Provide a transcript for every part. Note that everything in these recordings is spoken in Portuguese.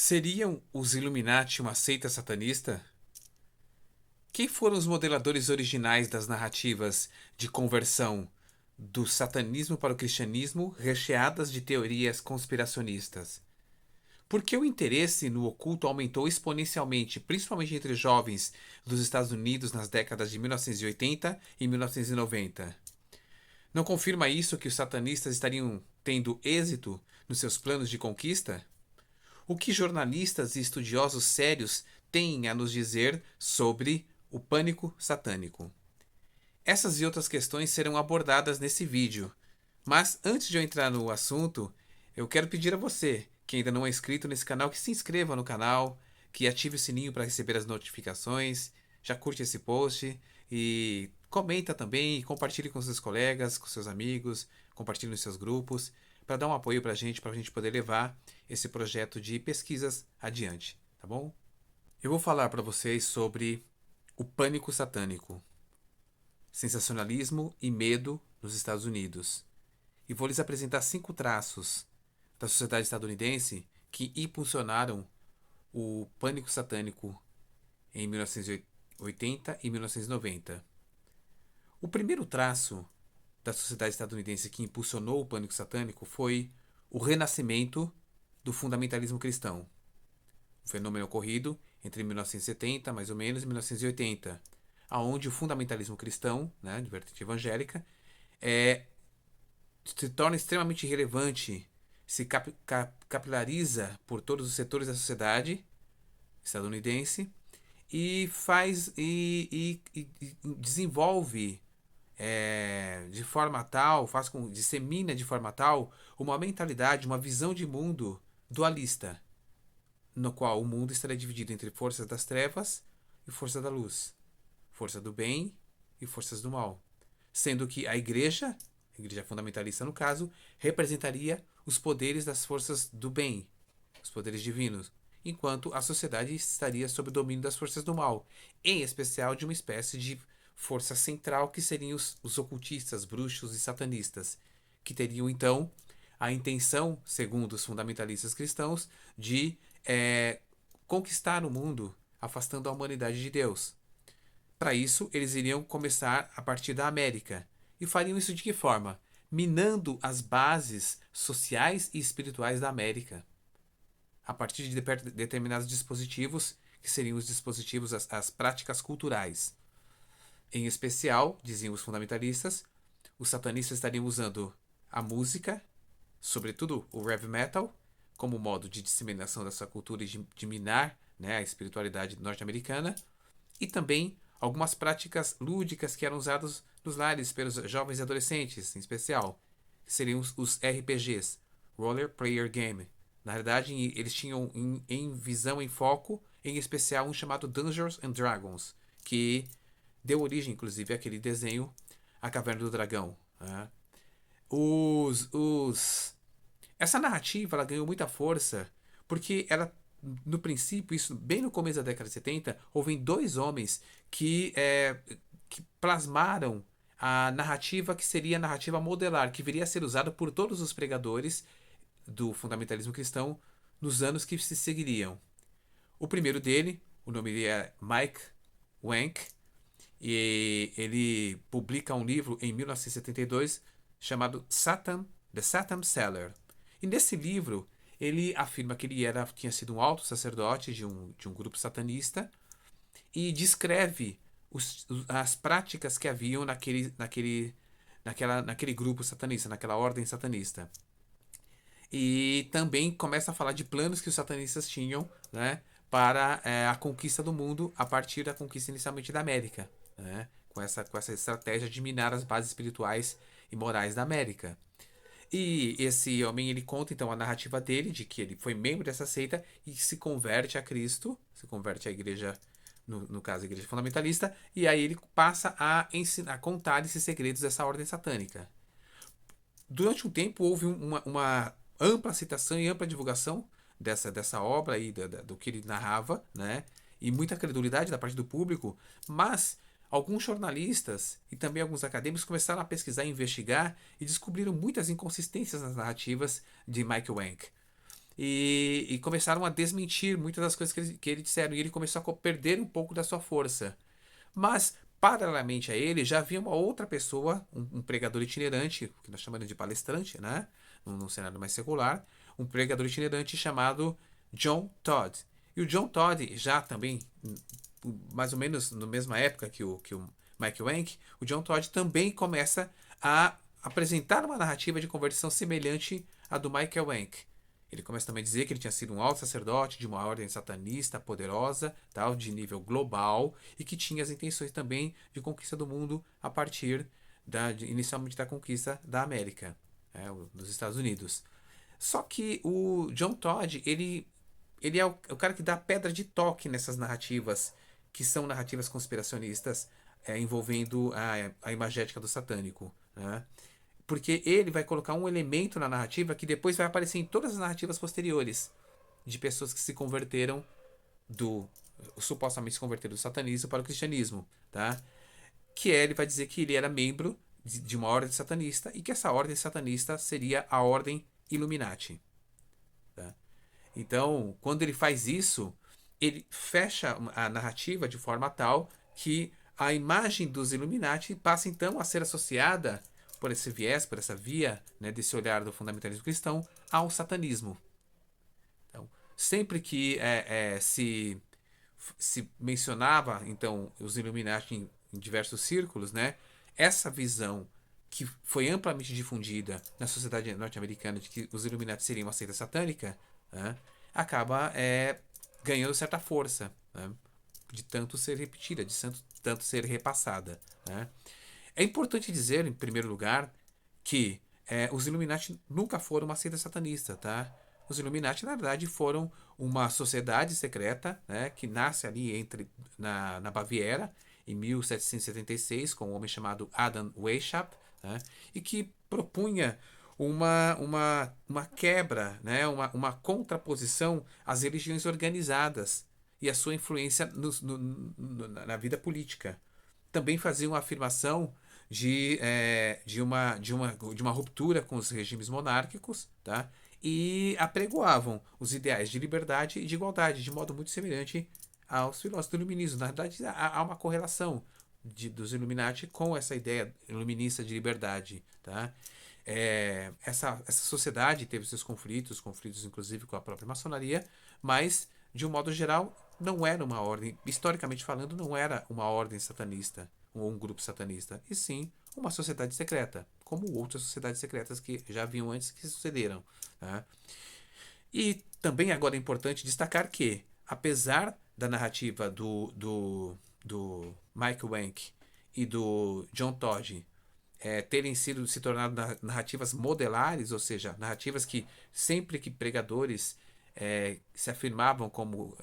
Seriam os Illuminati uma seita satanista? Quem foram os modeladores originais das narrativas de conversão do satanismo para o cristianismo, recheadas de teorias conspiracionistas? Por que o interesse no oculto aumentou exponencialmente, principalmente entre jovens dos Estados Unidos nas décadas de 1980 e 1990? Não confirma isso que os satanistas estariam tendo êxito nos seus planos de conquista? O que jornalistas e estudiosos sérios têm a nos dizer sobre o pânico satânico? Essas e outras questões serão abordadas nesse vídeo. Mas antes de eu entrar no assunto, eu quero pedir a você, que ainda não é inscrito nesse canal, que se inscreva no canal, que ative o sininho para receber as notificações, já curte esse post e comenta também, e compartilhe com seus colegas, com seus amigos, compartilhe nos seus grupos, para dar um apoio para a gente poder levar esse projeto de pesquisas adiante, tá bom? Eu vou falar para vocês sobre o pânico satânico, sensacionalismo e medo nos Estados Unidos. E vou lhes apresentar 5 traços da sociedade estadunidense que impulsionaram o pânico satânico em 1980 e 1990. O primeiro traço da sociedade estadunidense que impulsionou o pânico satânico foi o renascimento do fundamentalismo cristão. Um fenômeno ocorrido entre 1970, mais ou menos, e 1980, aonde o fundamentalismo cristão, né, de vertente evangélica, se torna extremamente relevante, se capilariza por todos os setores da sociedade estadunidense e faz e desenvolve de forma tal, dissemina de forma tal uma mentalidade, uma visão de mundo dualista, no qual o mundo estará dividido entre forças das trevas e forças da luz, força do bem e forças do mal, sendo que a igreja fundamentalista no caso, representaria os poderes das forças do bem, os poderes divinos, enquanto a sociedade estaria sob o domínio das forças do mal, em especial de uma espécie de força central que seriam os ocultistas, bruxos e satanistas, que teriam então a intenção, segundo os fundamentalistas cristãos, de conquistar o mundo, afastando a humanidade de Deus. Para isso, eles iriam começar a partir da América. E fariam isso de que forma? Minando as bases sociais e espirituais da América. A partir de determinados dispositivos, que seriam os dispositivos, as práticas culturais. Em especial, diziam os fundamentalistas, os satanistas estariam usando a música, sobretudo o heavy metal, como modo de disseminação da sua cultura e de minar, né, a espiritualidade norte-americana, e também algumas práticas lúdicas que eram usadas nos lares pelos jovens e adolescentes, em especial, que seriam os RPGs, Roller Player Game. Na verdade, eles tinham em visão, em foco, em especial um chamado Dungeons and Dragons, que deu origem, inclusive, àquele desenho A Caverna do Dragão. Né? Essa narrativa ela ganhou muita força porque ela, no princípio, isso bem no começo da década de 70, houve 2 homens que plasmaram a narrativa que seria a narrativa modelar, que viria a ser usada por todos os pregadores do fundamentalismo cristão nos anos que se seguiriam. O primeiro dele, o nome dele é Mike Wank, e ele publica um livro em 1972 chamado The Satan Seller. E nesse livro ele afirma que ele tinha sido um alto sacerdote de um grupo satanista e descreve as práticas que haviam naquele grupo satanista, naquela ordem satanista. E também começa a falar de planos que os satanistas tinham, né, para a conquista do mundo a partir da conquista inicialmente da América, né, com essa estratégia de minar as bases espirituais e morais da América. E esse homem ele conta então a narrativa dele de que ele foi membro dessa seita e se converte a Cristo, se converte à igreja, no caso a igreja fundamentalista, e aí ele passa a ensinar, a contar esses segredos dessa ordem satânica. Durante um tempo houve uma ampla citação e ampla divulgação dessa obra e do que ele narrava, né? E muita credulidade da parte do público, mas alguns jornalistas e também alguns acadêmicos começaram a pesquisar e investigar e descobriram muitas inconsistências nas narrativas de Mike Wank. e começaram a desmentir muitas das coisas que ele disseram, e ele começou a perder um pouco da sua força. Mas, paralelamente a ele, já havia uma outra pessoa, um pregador itinerante, que nós chamamos de palestrante, né? Num cenário mais secular, um pregador itinerante chamado John Todd. E o John Todd, já também, mais ou menos na mesma época que o Mike Wank, o John Todd também começa a apresentar uma narrativa de conversão semelhante à do Michael Wank. Ele começa também a dizer que ele tinha sido um alto sacerdote de uma ordem satanista poderosa, tal, de nível global, e que tinha as intenções também de conquista do mundo a partir inicialmente da conquista da América, dos Estados Unidos. Só que o John Todd, ele é o cara que dá a pedra de toque nessas narrativas, que são narrativas conspiracionistas, envolvendo a imagética do satânico, né? Porque ele vai colocar um elemento na narrativa que depois vai aparecer em todas as narrativas posteriores de pessoas que se converteram supostamente se converteram do satanismo para o cristianismo, tá? Que ele vai dizer que ele era membro de uma ordem satanista e que essa ordem satanista seria a ordem Illuminati, tá? Então, quando ele faz isso, ele fecha a narrativa de forma tal que a imagem dos Illuminati passa então a ser associada por esse viés, por essa via, né, desse olhar do fundamentalismo cristão, ao satanismo. Então, sempre que se mencionava então os Illuminati em diversos círculos, né, essa visão que foi amplamente difundida na sociedade norte-americana de que os Illuminati seriam uma seita satânica, né, acaba ganhando certa força, né, de tanto ser repetida, de tanto ser repassada, né. É importante dizer, em primeiro lugar, que os Illuminati nunca foram uma seita satanista, tá? Os Illuminati, na verdade, foram uma sociedade secreta, né, que nasce ali na Baviera, em 1776, com um homem chamado Adam Weishaupt, né, e que propunha uma quebra, né, uma contraposição às religiões organizadas e a sua influência na vida política. Também fazia uma afirmação de uma ruptura com os regimes monárquicos, tá? E apregoavam os ideais de liberdade e de igualdade, de modo muito semelhante aos filósofos do iluminismo. Na verdade, há uma correlação dos Illuminati com essa ideia iluminista de liberdade, tá? Essa sociedade teve seus conflitos inclusive com a própria maçonaria, mas, de um modo geral, não era uma ordem, historicamente falando, não era uma ordem satanista ou um grupo satanista, e sim uma sociedade secreta, como outras sociedades secretas que já haviam antes que sucederam. Tá? E também agora é importante destacar que, apesar da narrativa do Michael Wank e do John Todd terem se tornado narrativas modelares, ou seja, narrativas que sempre que pregadores se afirmavam como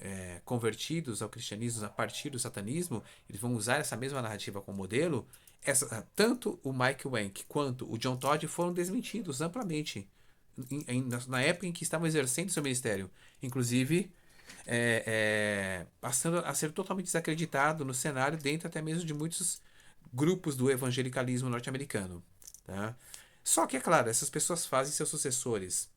convertidos ao cristianismo a partir do satanismo, eles vão usar essa mesma narrativa como modelo. Tanto o Mike Wank quanto o John Todd foram desmentidos amplamente na época em que estavam exercendo seu ministério. Inclusive, passando a ser totalmente desacreditado no cenário, dentro até mesmo de muitos grupos do evangelicalismo norte-americano. Tá? Só que, é claro, essas pessoas fazem seus sucessores.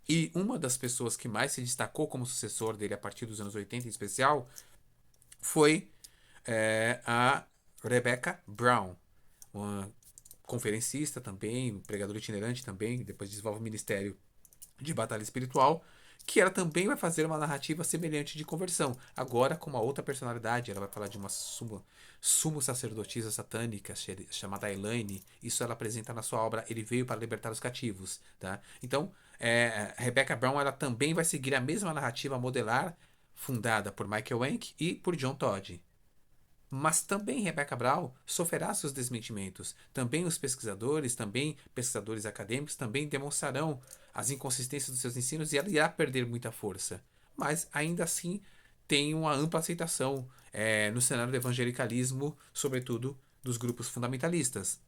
E uma das pessoas que mais se destacou como sucessor dele a partir dos anos 80 em especial foi a Rebecca Brown, uma conferencista também, pregadora itinerante também, depois desenvolve o ministério de batalha espiritual, que ela também vai fazer uma narrativa semelhante de conversão, agora com uma outra personalidade. Ela vai falar de uma sumo sacerdotisa satânica chamada Elaine. Isso ela apresenta na sua obra Ele Veio para Libertar os Cativos. Tá? Então, Rebecca Brown ela também vai seguir a mesma narrativa modelar fundada por Michael Wank e por John Todd. Mas também Rebecca Brown sofrerá seus desmentimentos. Também os pesquisadores, também pesquisadores acadêmicos, também demonstrarão as inconsistências dos seus ensinos e ela irá perder muita força. Mas ainda assim tem uma ampla aceitação no cenário do evangelicalismo, sobretudo dos grupos fundamentalistas.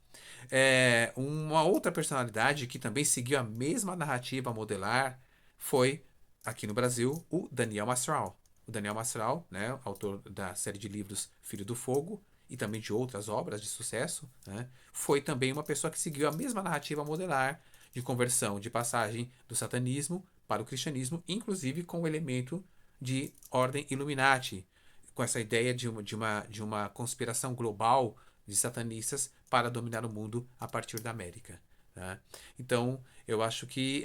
Uma outra personalidade que também seguiu a mesma narrativa modelar foi, aqui no Brasil, o Daniel Mastral. O Daniel Mastral, né, autor da série de livros Filho do Fogo e também de outras obras de sucesso, né, foi também uma pessoa que seguiu a mesma narrativa modelar de conversão, de passagem do satanismo para o cristianismo, inclusive com o elemento de ordem Illuminati, com essa ideia de uma conspiração global de satanistas para dominar o mundo a partir da América. Tá? Então, eu acho que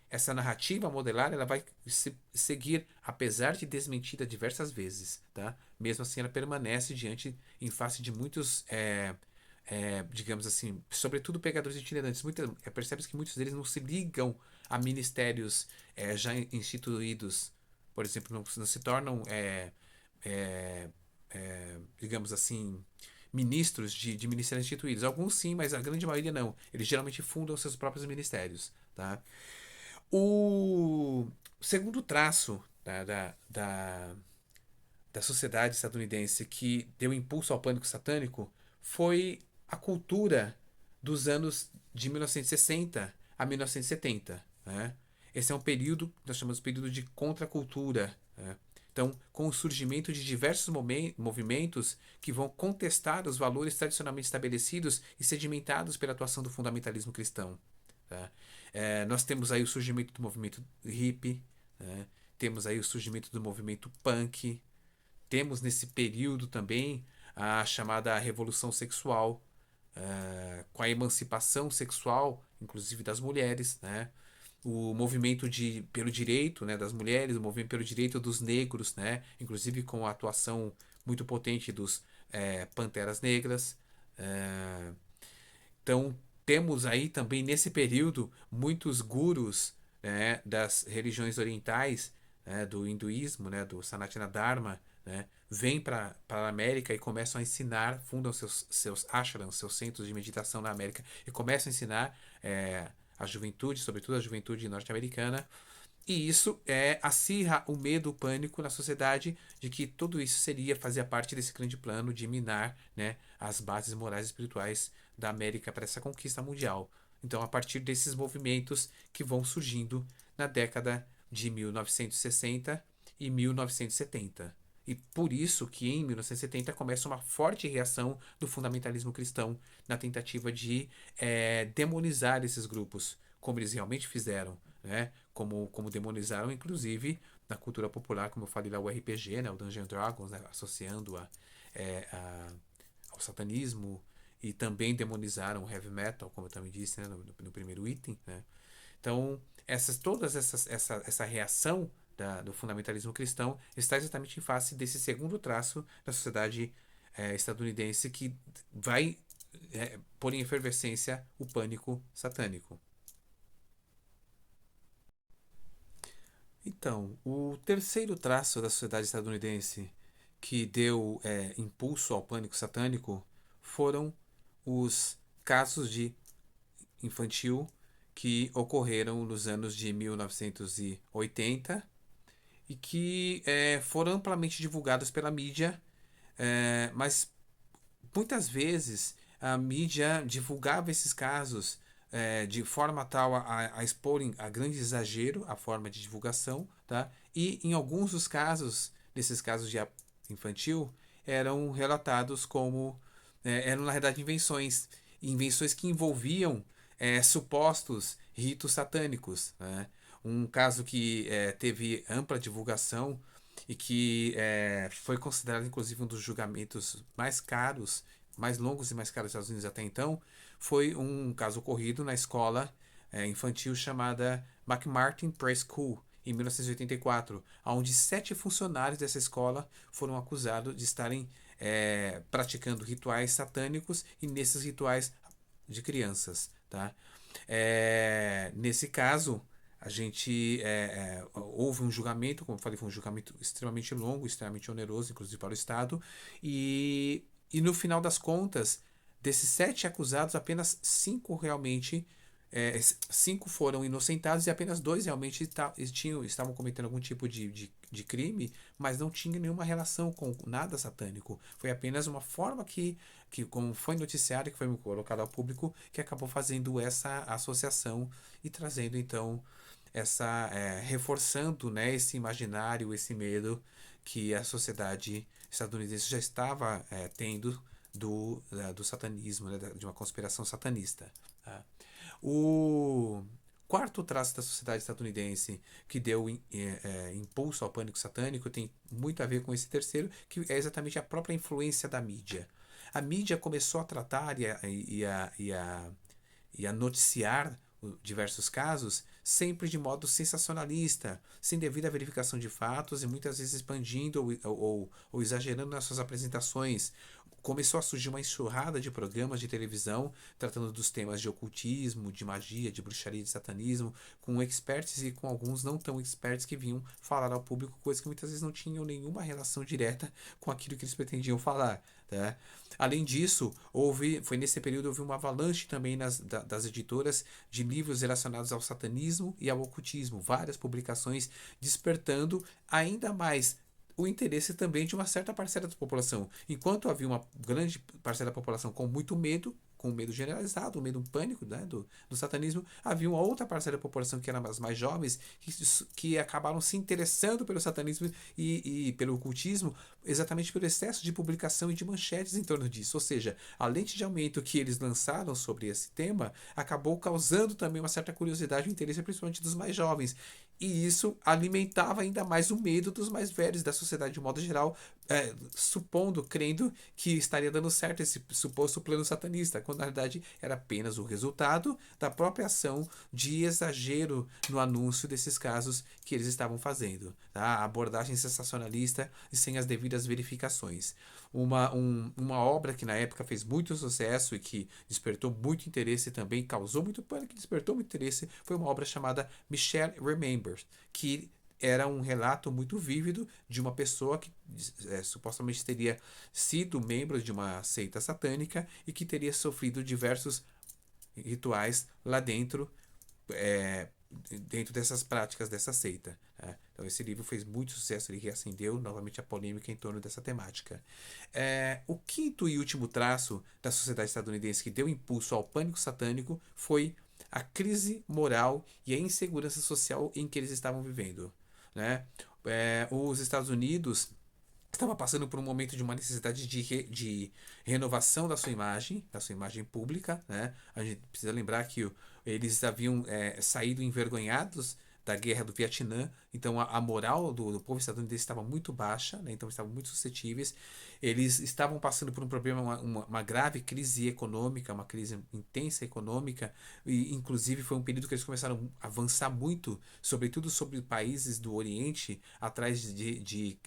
essa narrativa modelar ela vai seguir, apesar de desmentida diversas vezes. Tá? Mesmo assim, ela permanece em face de muitos, digamos assim, sobretudo pegadores itinerantes. Percebe-se que muitos deles não se ligam a ministérios já instituídos, por exemplo, não se tornam, é, digamos assim, ministros de ministérios instituídos. Alguns sim, mas a grande maioria não. Eles geralmente fundam seus próprios ministérios. Tá? O segundo traço da sociedade estadunidense que deu impulso ao pânico satânico foi a cultura dos anos de 1960 a 1970. Né? Esse é um período que nós chamamos de período de contracultura. Né? Então, com o surgimento de diversos movimentos que vão contestar os valores tradicionalmente estabelecidos e sedimentados pela atuação do fundamentalismo cristão. Tá? Nós temos aí o surgimento do movimento hippie, né? Temos aí o surgimento do movimento punk, temos nesse período também a chamada Revolução Sexual, com a emancipação sexual, inclusive das mulheres, né? O movimento pelo direito, né, das mulheres, o movimento pelo direito dos negros, né? Inclusive com a atuação muito potente dos Panteras Negras. É, então, temos aí também nesse período muitos gurus, né, das religiões orientais, né, do hinduísmo, né, do Sanatana Dharma, né, vêm para a América e começam a ensinar, fundam seus ashrams, seus centros de meditação na América, e começam a ensinar a juventude, sobretudo a juventude norte-americana, e isso acirra o medo, o pânico na sociedade de que tudo isso fazia parte desse grande plano de minar, né, as bases morais e espirituais da América para essa conquista mundial. Então, a partir desses movimentos que vão surgindo na década de 1960 e 1970. E por isso que em 1970 começa uma forte reação do fundamentalismo cristão na tentativa de demonizar esses grupos, como eles realmente fizeram, né? Como demonizaram, inclusive, na cultura popular, como eu falei lá, o RPG, né? O Dungeons and Dragons, né? Associando ao satanismo, e também demonizaram o heavy metal, como eu também disse, né? No primeiro item, né? Então, essa reação do fundamentalismo cristão está exatamente em face desse segundo traço da sociedade estadunidense que vai pôr em efervescência o pânico satânico. Então, o terceiro traço da sociedade estadunidense que deu impulso ao pânico satânico foram os casos de infantil que ocorreram nos anos de 1980 e que foram amplamente divulgados pela mídia, mas muitas vezes a mídia divulgava esses casos de forma tal a expor a grande exagero a forma de divulgação, tá? E em alguns dos casos, nesses casos de infantil, eram relatados como eram na realidade invenções que envolviam supostos ritos satânicos, né? Um caso que teve ampla divulgação e que foi considerado inclusive um dos julgamentos mais caros, mais longos e mais caros dos Estados Unidos até então, foi um caso ocorrido na escola infantil chamada McMartin Preschool, em 1984, onde 7 funcionários dessa escola foram acusados de estarem praticando rituais satânicos e nesses rituais de crianças. Tá? Nesse caso, a gente houve um julgamento, como eu falei, foi um julgamento extremamente longo, extremamente oneroso, inclusive para o Estado, e no final das contas, desses 7 acusados, apenas 5 realmente, 5 foram inocentados e apenas 2 realmente estavam cometendo algum tipo de crime, mas não tinha nenhuma relação com nada satânico. Foi apenas uma forma como foi noticiado, que foi colocado ao público, que acabou fazendo essa associação e trazendo então reforçando, né, esse imaginário, esse medo que a sociedade estadunidense já estava tendo do satanismo, né, de uma conspiração satanista. Tá? O quarto traço da sociedade estadunidense que deu impulso ao pânico satânico tem muito a ver com esse terceiro, que é exatamente a própria influência da mídia. A mídia começou a tratar e a noticiar diversos casos sempre de modo sensacionalista, sem devida verificação de fatos e muitas vezes expandindo ou exagerando nas suas apresentações. Começou a surgir uma enxurrada de programas de televisão tratando dos temas de ocultismo, de magia, de bruxaria, de satanismo, com experts e com alguns não tão experts que vinham falar ao público coisas que muitas vezes não tinham nenhuma relação direta com aquilo que eles pretendiam falar. Tá? Além disso, foi nesse período houve uma avalanche também das editoras de livros relacionados ao satanismo e ao ocultismo, várias publicações despertando ainda mais o interesse também de uma certa parcela da população. Enquanto havia uma grande parcela da população com medo generalizado, o medo pânico, né, do satanismo, havia uma outra parcela da população que eram as mais jovens, que acabaram se interessando pelo satanismo e pelo ocultismo, exatamente pelo excesso de publicação e de manchetes em torno disso. Ou seja, a lente de aumento que eles lançaram sobre esse tema acabou causando também uma certa curiosidade e interesse, principalmente dos mais jovens. E isso alimentava ainda mais o medo dos mais velhos, da sociedade de modo geral, crendo que estaria dando certo esse suposto plano satanista, quando na realidade era apenas o resultado da própria ação de exagero no anúncio desses casos que eles estavam fazendo. Tá? A abordagem sensacionalista e sem as devidas verificações. Uma obra que na época fez muito sucesso e que despertou muito interesse também, causou muito pânico, despertou muito interesse, foi uma obra chamada Michelle Remembers, que era um relato muito vívido de uma pessoa que supostamente teria sido membro de uma seita satânica e que teria sofrido diversos rituais lá dentro, é, dentro dessas práticas dessa seita. Né? Então esse livro fez muito sucesso, ele reacendeu novamente a polêmica em torno dessa temática. O quinto e último traço da sociedade estadunidense que deu impulso ao pânico satânico foi a crise moral e a insegurança social em que eles estavam vivendo. Né? Os Estados Unidos estava passando por um momento de uma necessidade de renovação da sua imagem pública. Né? A gente precisa lembrar que eles haviam saído envergonhados da guerra do Vietnã, então a moral do povo estadunidense estava muito baixa, né? Então estavam muito suscetíveis. Eles estavam passando por um problema, uma grave crise econômica, uma crise intensa econômica, e inclusive foi um período que eles começaram a avançar muito, sobretudo sobre países do Oriente, atrás de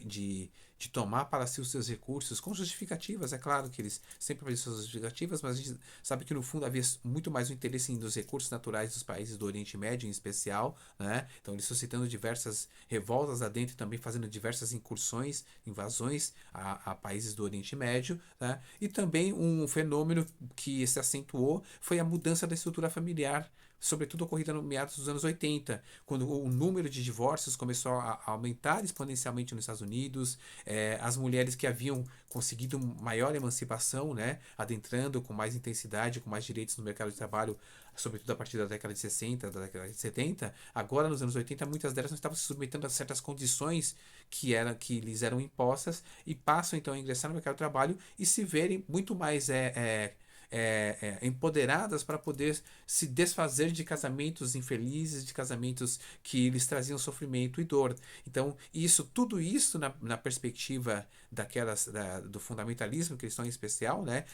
tomar para si os seus recursos, com justificativas, é claro que eles sempre fazem suas justificativas, mas a gente sabe que no fundo havia muito mais o interesse nos recursos naturais dos países do Oriente Médio em especial, né? Então eles suscitando diversas revoltas lá dentro e também fazendo diversas incursões, invasões a países do Oriente Médio, né? E também um fenômeno que se acentuou foi a mudança da estrutura familiar, sobretudo ocorrida no meados dos anos 80, quando o número de divórcios começou a aumentar exponencialmente nos Estados Unidos, as mulheres que haviam conseguido maior emancipação, né, adentrando com mais intensidade, com mais direitos no mercado de trabalho, sobretudo a partir da década de 60, da década de 70, agora nos anos 80, muitas delas não estavam se submetendo a certas condições que lhes eram impostas e passam então a ingressar no mercado de trabalho e se verem muito mais empoderadas para poder se desfazer de casamentos infelizes, de casamentos que lhes traziam sofrimento e dor. Então, tudo isso na perspectiva do fundamentalismo cristão em especial, né?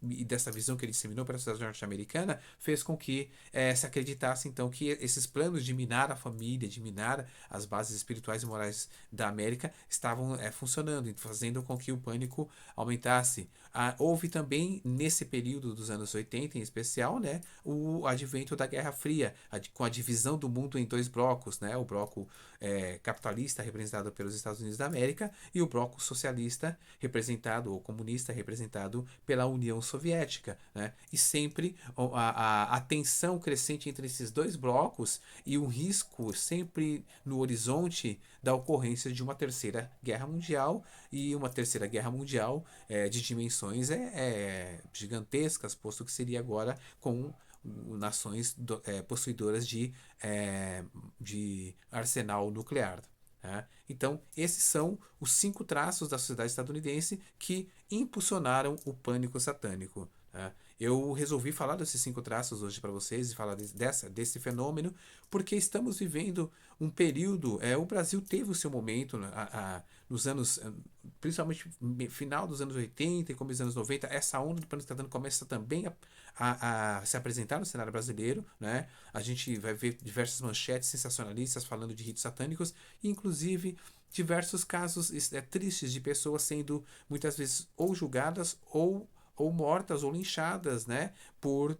E dessa visão que ele disseminou para a sociedade norte-americana, fez com que se acreditasse então que esses planos de minar a família, de minar as bases espirituais e morais da América estavam funcionando, fazendo com que o pânico aumentasse. Houve também, nesse período dos anos 80 em especial, né, o advento da Guerra Fria, com a divisão do mundo em dois blocos, né, o bloco capitalista, representado pelos Estados Unidos da América, e o bloco socialista, representado, ou comunista, representado pela União Soviética. Né, e sempre a tensão crescente entre esses dois blocos e o risco sempre no horizonte da ocorrência de uma terceira guerra mundial, e uma terceira guerra mundial de dimensões gigantescas, posto que seria agora com nações possuidoras de arsenal nuclear. Né? Então, esses são os 5 traços da sociedade estadunidense que impulsionaram o pânico satânico. Né? Eu resolvi falar desses 5 traços hoje para vocês e falar desse fenômeno, porque estamos vivendo um período. O Brasil teve o seu momento, né, nos anos, principalmente final dos anos 80 e começo dos anos 90. Essa onda do pânico cidadão começa também a se apresentar no cenário brasileiro, né? A gente vai ver diversas manchetes sensacionalistas falando de ritos satânicos, inclusive diversos casos tristes de pessoas sendo muitas vezes ou julgadas ou mortas ou linchadas, né, por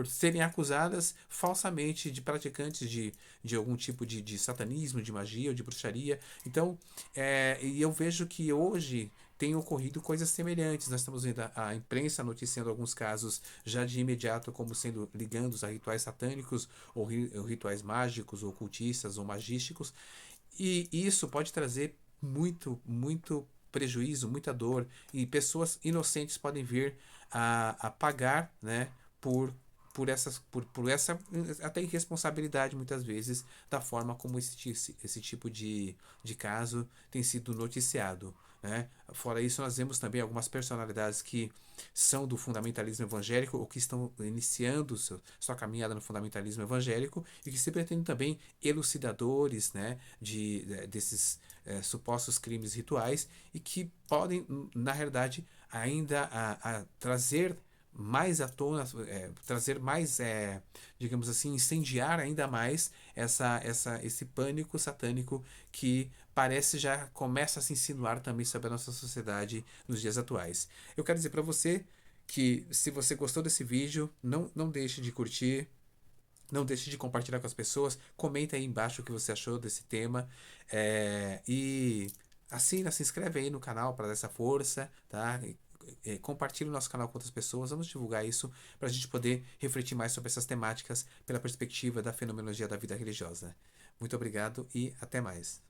serem acusadas falsamente de praticantes de algum tipo de satanismo, de magia ou de bruxaria. Então, e eu vejo que hoje tem ocorrido coisas semelhantes. Nós estamos vendo a imprensa noticiando alguns casos já de imediato como sendo ligados a rituais satânicos ou rituais mágicos, ou ocultistas ou magísticos. E isso pode trazer muito prejuízo, muita dor, e pessoas inocentes podem vir a pagar, né, por, por essa até irresponsabilidade, muitas vezes, da forma como esse tipo de caso tem sido noticiado. Né? Fora isso, nós vemos também algumas personalidades que são do fundamentalismo evangélico ou que estão iniciando sua caminhada no fundamentalismo evangélico e que se pretendem também elucidadores, né, desses supostos crimes rituais e que podem, na realidade, ainda trazer mais à tona, trazer mais, digamos assim, incendiar ainda mais esse pânico satânico que parece já começa a se insinuar também sobre a nossa sociedade nos dias atuais. Eu quero dizer para você que se você gostou desse vídeo, não deixe de curtir, não deixe de compartilhar com as pessoas, comenta aí embaixo o que você achou desse tema, e assina, se inscreve aí no canal para dar essa força, tá? Compartilhe o nosso canal com outras pessoas, vamos divulgar isso para a gente poder refletir mais sobre essas temáticas pela perspectiva da fenomenologia da vida religiosa. Muito obrigado e até mais.